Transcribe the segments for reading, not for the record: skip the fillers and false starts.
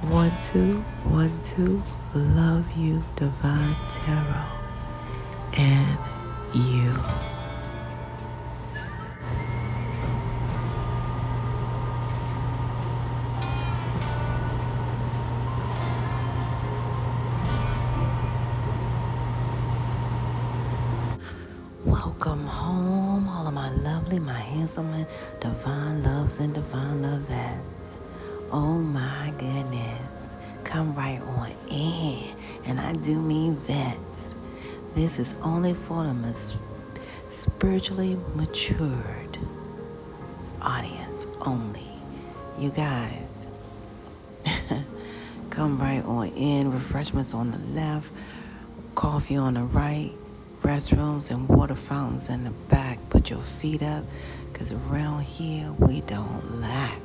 One, two. Love you, Divine Tarot, and you. Welcome home, all of my lovely, my handsome, and divine loves and divine lovettes. Oh my goodness. Come right on in. And I do mean vets. This is only for the spiritually matured audience only. You guys, come right on in. Refreshments on the left, coffee on the right, restrooms and water fountains in the back. Put your feet up, because around here we don't lack.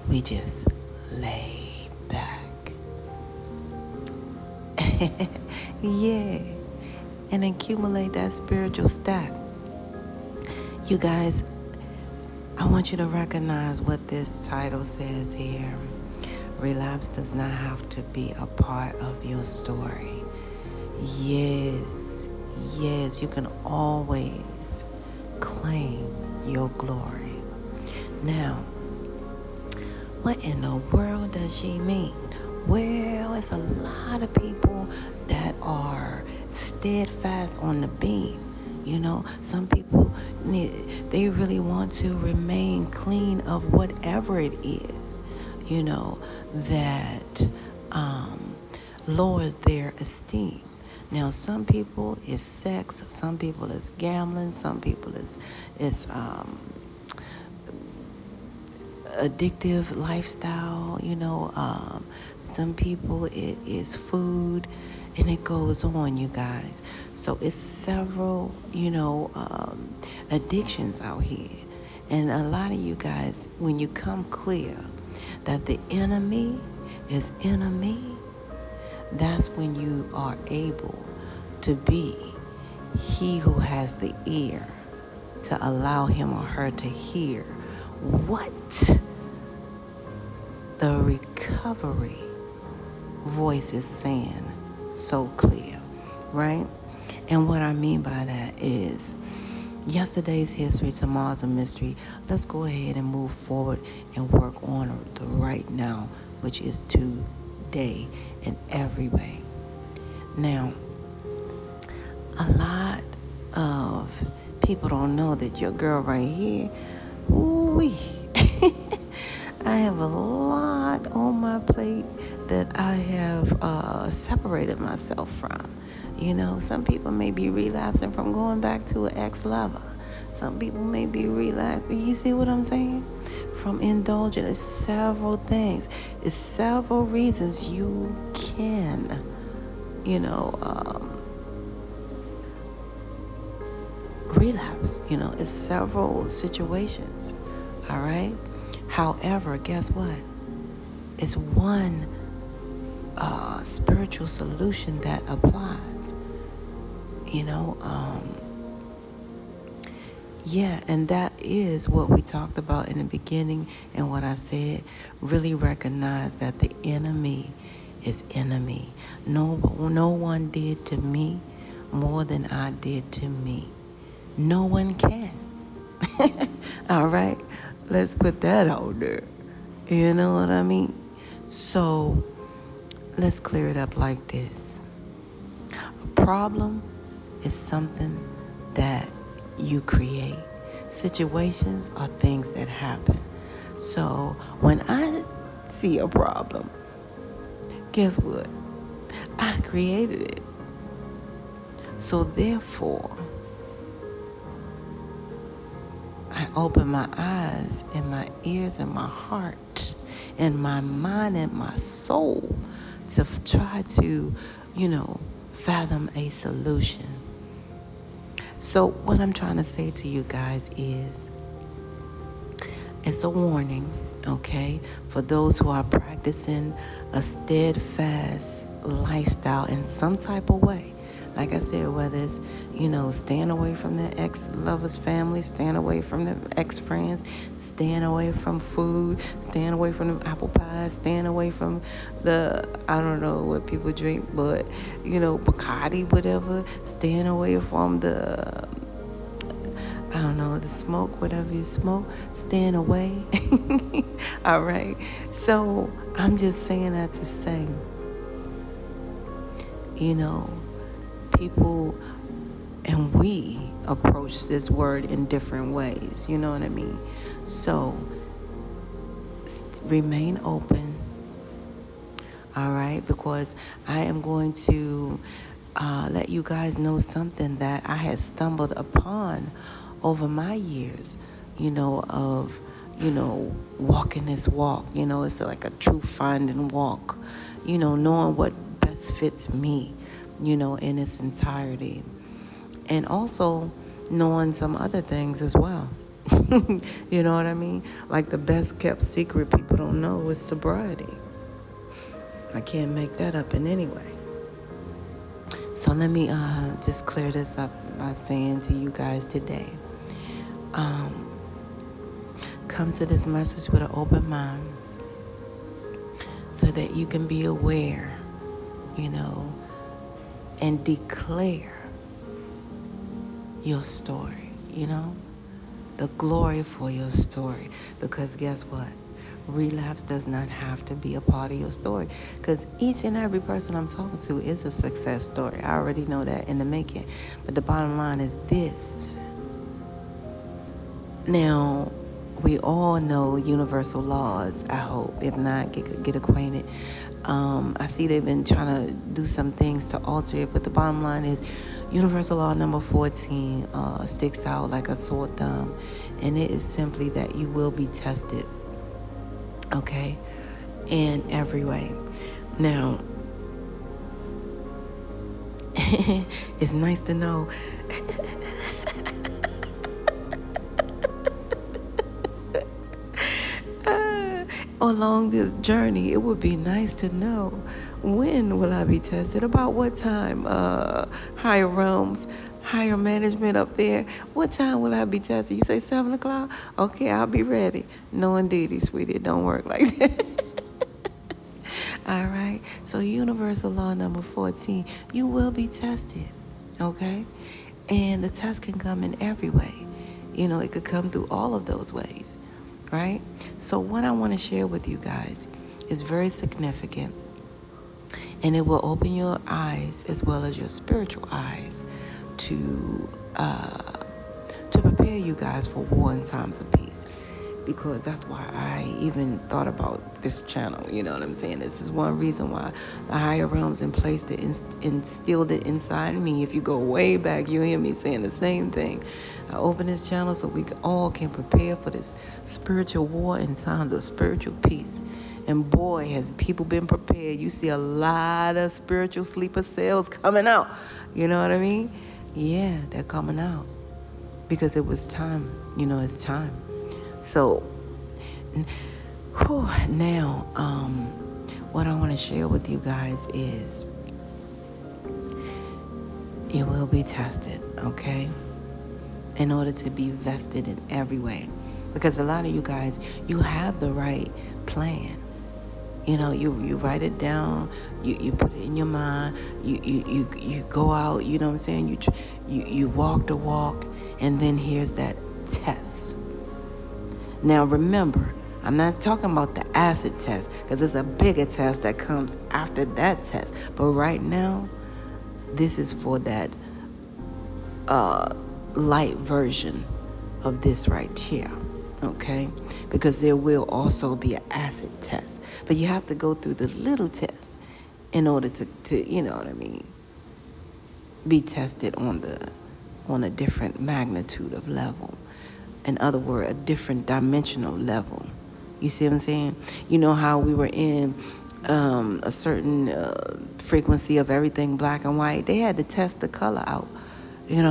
We just lay back. Yeah. And accumulate that spiritual stack. You guys, I want you to recognize what this title says here. Relapse does not have to be a part of your story. Yes, you can always claim your glory. Now, what in the world does she mean? Well, it's a lot of people that are steadfast on the beam. You know, some people, they really want to remain clean of whatever it is, you know, that lowers their esteem. Now, some people is sex, some people is gambling, some people is addictive lifestyle, you know, some people it is food, and it goes on, you guys. So it's several, you know, addictions out here. And a lot of you guys, when you come clear that the enemy is enemy, that's when you are able to be he who has the ear to allow him or her to hear what the recovery voice is saying so clear, right? And what I mean by that is yesterday's history, tomorrow's a mystery. Let's go ahead and move forward and work on the right now, which is today in every way. Now, a lot of people don't know that your girl right here, ooh-wee, I have a lot on my plate that I have separated myself from. You know, some people may be relapsing from going back to an ex-lover. Some people may be relapsing. You see what I'm saying? From indulging in several things. It's several reasons you can, you know, relapse. You know, it's several situations. All right? However, guess what? It's one spiritual solution that applies. You know, yeah, and that is what we talked about in the beginning, and what I said. Really recognize that the enemy is enemy. No one did to me more than I did to me. No one can. All right? Let's put that out there. You know what I mean? So let's clear it up like this. A problem is something that you create. Situations are things that happen. So when I see a problem, guess what? I created it. So therefore, I open my eyes and my ears and my heart and my mind and my soul to try to, you know, fathom a solution. So what I'm trying to say to you guys is, it's a warning, okay, for those who are practicing a steadfast lifestyle in some type of way. Like I said, whether it's, staying away from the ex-lover's family, staying away from the ex-friends, staying away from food, staying away from the apple pies, staying away from I don't know what people drink, but, Bacardi, whatever, staying away from I don't know, the smoke, whatever you smoke, staying away. All right. So I'm just saying that to say, people and we approach this word in different ways. You know what I mean? So remain open. All right. Because I am going to let you guys know something that I had stumbled upon over my years, of, walking this walk. It's like a true finding walk, knowing what best fits me, in its entirety. And also knowing some other things as well. You know what I mean? Like the best kept secret people don't know is sobriety. I can't make that up in any way. So let me just clear this up by saying to you guys today, come to this message with an open mind so that you can be aware, and declare your story, the glory for your story. Because guess what? Relapse does not have to be a part of your story, because each and every person I'm talking to is a success story. I already know that in the making. But the bottom line is this. Now, we all know universal laws, I hope. If not, get acquainted. I see they've been trying to do some things to alter it, but the bottom line is universal law number 14 sticks out like a sore thumb, and it is simply that you will be tested, okay, in every way. Now, it's nice to know along this journey, it would be nice to know, when will I be tested? About what time? Higher realms, higher management up there. What time will I be tested? You say 7 o'clock? Okay, I'll be ready. No, indeedy, sweetie, it don't work like that. All right. So universal law number 14, you will be tested. Okay. And the test can come in every way. It could come through all of those ways. Right? So what I want to share with you guys is very significant, and it will open your eyes as well as your spiritual eyes to prepare you guys for war in times of peace. Because that's why I even thought about this channel. You know what I'm saying? This is one reason why the higher realms placed it, instilled it inside me. If you go way back, you hear me saying the same thing. I opened this channel so we all can prepare for this spiritual war in times of spiritual peace. And boy, has people been prepared. You see a lot of spiritual sleeper cells coming out. You know what I mean? Yeah, they're coming out. Because it was time. It's time. So, now, what I want to share with you guys is you will be tested, okay? In order to be vested in every way. Because a lot of you guys, you have the right plan. You write it down, you put it in your mind, you go out, you know what I'm saying? You walk the walk, and then here's that test. Now remember, I'm not talking about the acid test, because it's a bigger test that comes after that test. But right now, this is for that light version of this right here, okay? Because there will also be an acid test. But you have to go through the little test in order to you know what I mean, be tested on a different magnitude of level. In other words, a different dimensional level. You see what I'm saying? You know how we were in a certain frequency of everything black and white? They had to test the color out, in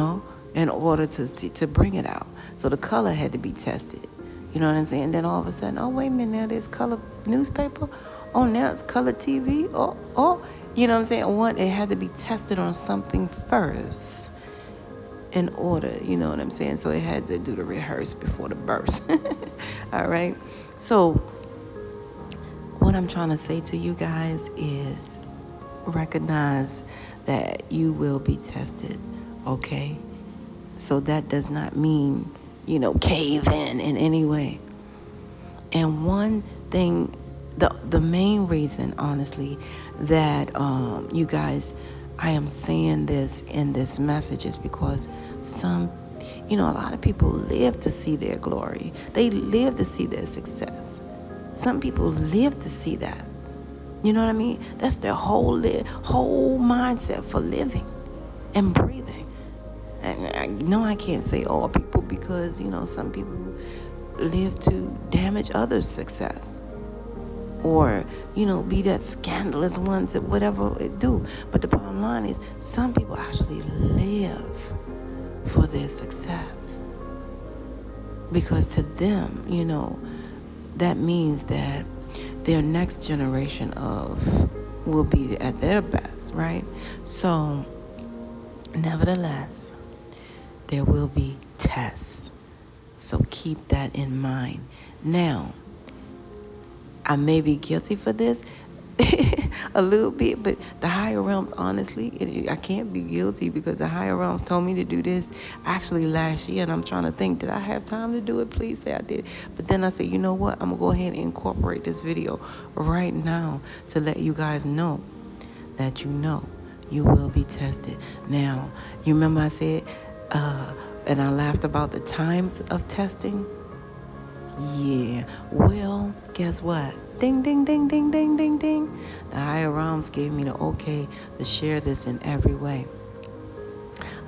order to bring it out. So the color had to be tested. You know what I'm saying? And then all of a sudden, oh, wait a minute, now there's color newspaper. Oh, now it's color TV. Oh, You know what I'm saying? It had to be tested on something first in order, you know what I'm saying? So it had to do the rehearse before the burst. All right. So what I'm trying to say to you guys is recognize that you will be tested, okay? So that does not mean, cave in any way. And one thing, the main reason, honestly, that you guys, I am saying this in this message is because a lot of people live to see their glory. They live to see their success. Some people live to see that. You know what I mean? That's their whole mindset for living and breathing. And I know I can't say all people because, some people live to damage others' success. Or, be that scandalous one to whatever it do. But the bottom line is some people actually live for their success. Because to them, that means that their next generation will be at their best, right? So, nevertheless, there will be tests. So keep that in mind. Now, I may be guilty for this a little bit, but the higher realms, honestly, I can't be guilty because the higher realms told me to do this actually last year, and I'm trying to think, did I have time to do it? Please say I did. But then I said, you know what? I'm going to go ahead and incorporate this video right now to let you guys know that you will be tested. Now, you remember I said, and I laughed about the times of testing? Yeah. Well, guess what? Ding, ding, ding, ding, ding, ding, ding. The higher realms gave me the okay to share this in every way.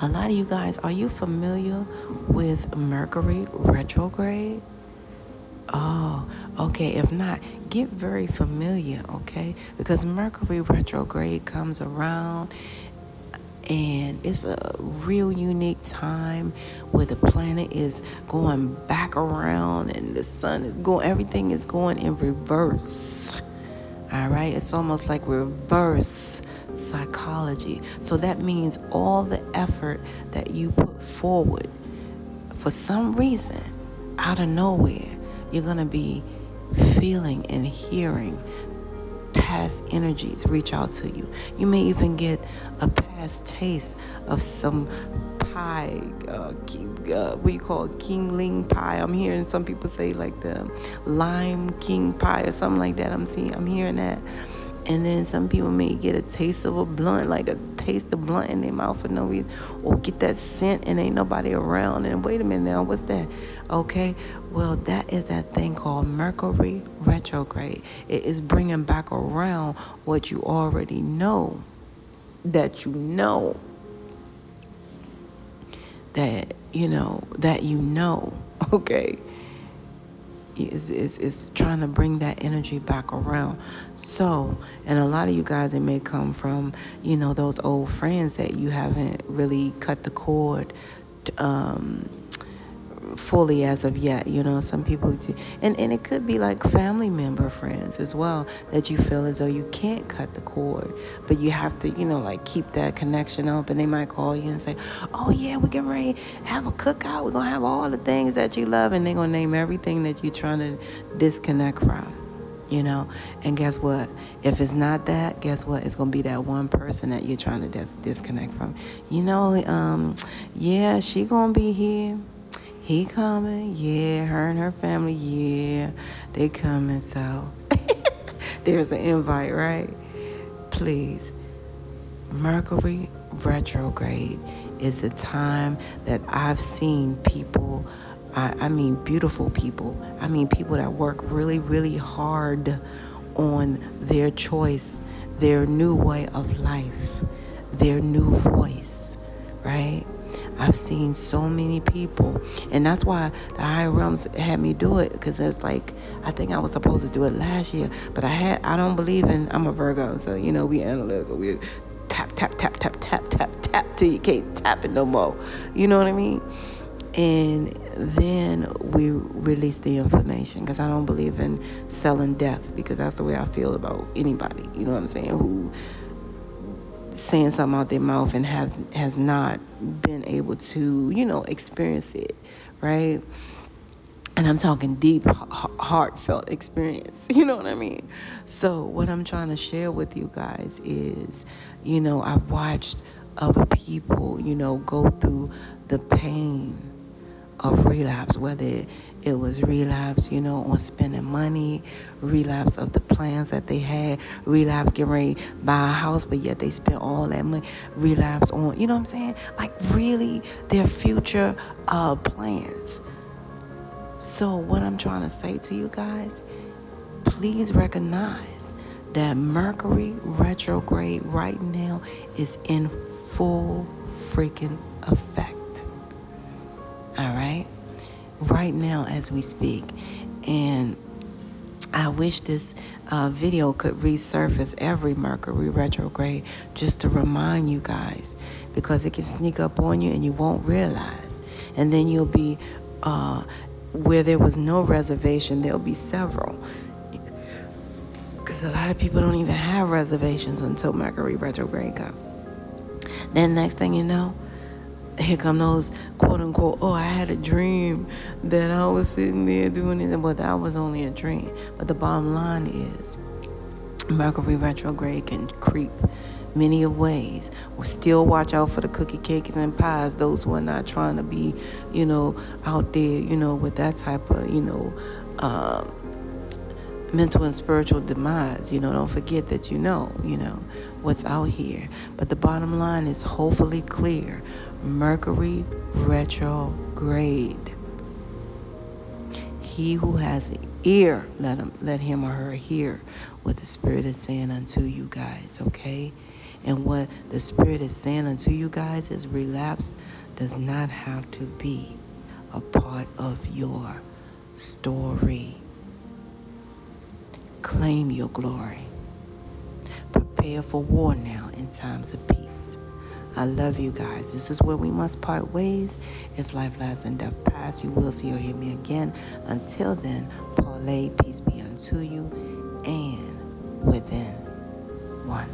A lot of you guys, are you familiar with Mercury retrograde? Oh, okay. If not, get very familiar, okay? Because Mercury retrograde comes around and it's a real unique time where the planet is going back around and the sun is going, everything is going in reverse. All right, it's almost like reverse psychology. So that means all the effort that you put forward, for some reason, out of nowhere, you're going to be feeling and hearing past energies reach out to you. You may even get a past taste of some pie, what you call King Ling pie. I'm hearing some people say like the lime king pie or something like that. I'm hearing that. And then some people may get a taste of a blunt, like a taste of blunt in their mouth for no reason, or get that scent and ain't nobody around. And wait a minute now, what's that? Okay, well, that is that thing called Mercury retrograde. It is bringing back around what you already know, that you know, okay? Is trying to bring that energy back around. So, and a lot of you guys, it may come from, those old friends that you haven't really cut the cord fully as of yet. Some people, and it could be like family member friends as well, that you feel as though you can't cut the cord, but you have to, like keep that connection up. And they might call you and say, oh yeah, we're getting ready to have a cookout, we're gonna have all the things that you love, and they're gonna name everything that you're trying to disconnect from. And guess what? If it's not that, guess what? It's gonna be that one person that you're trying to disconnect from. Yeah, she gonna be here. He coming, yeah, her and her family, yeah, they coming, so there's an invite, right? Please, Mercury retrograde is a time that I've seen people, I mean beautiful people, I mean people that work really, really hard on their choice, their new way of life, their new voice, right? I've seen so many people, and that's why the higher realms had me do it, because it's like, I think I was supposed to do it last year, but I don't believe I'm a Virgo, so we analytical, we tap, tap, tap, tap, tap, tap, tap till you can't tap it no more, you know what I mean? And then we release the information, because I don't believe in selling death, because that's the way I feel about anybody, you know what I'm saying, who saying something out their mouth and has not been able to, experience it, right? And I'm talking deep, heartfelt experience. You know what I mean? So what I'm trying to share with you guys is, I've watched other people, go through the pain of relapse, whether it was relapse, on spending money, relapse of the plans that they had, relapse getting ready to buy a house, but yet they spent all that money, relapse on, you know what I'm saying? Like really their future plans. So what I'm trying to say to you guys, please recognize that Mercury retrograde right now is in full freaking effect. All right? Right now as we speak. And I wish this video could resurface every Mercury retrograde just to remind you guys, because it can sneak up on you and you won't realize. And then you'll be, where there was no reservation, there'll be several. Because a lot of people don't even have reservations until Mercury retrograde comes. Then next thing you know, here come those quote unquote, oh, I had a dream that I was sitting there doing it. But that was only a dream. But the bottom line is Mercury retrograde can creep many of ways. We'll still watch out for the cookie cakes and pies, those who are not trying to be, out there, with that type of, mental and spiritual demise. Don't forget that what's out here. But the bottom line is hopefully clear. Mercury retrograde. He who has an ear, let him or her hear what the Spirit is saying unto you guys, okay? And what the Spirit is saying unto you guys is relapse does not have to be a part of your story. Claim your glory. Prepare for war now in times of peace. I love you guys. This is where we must part ways. If life lasts and death pass, you will see or hear me again. Until then, parlay, peace be unto you and within one.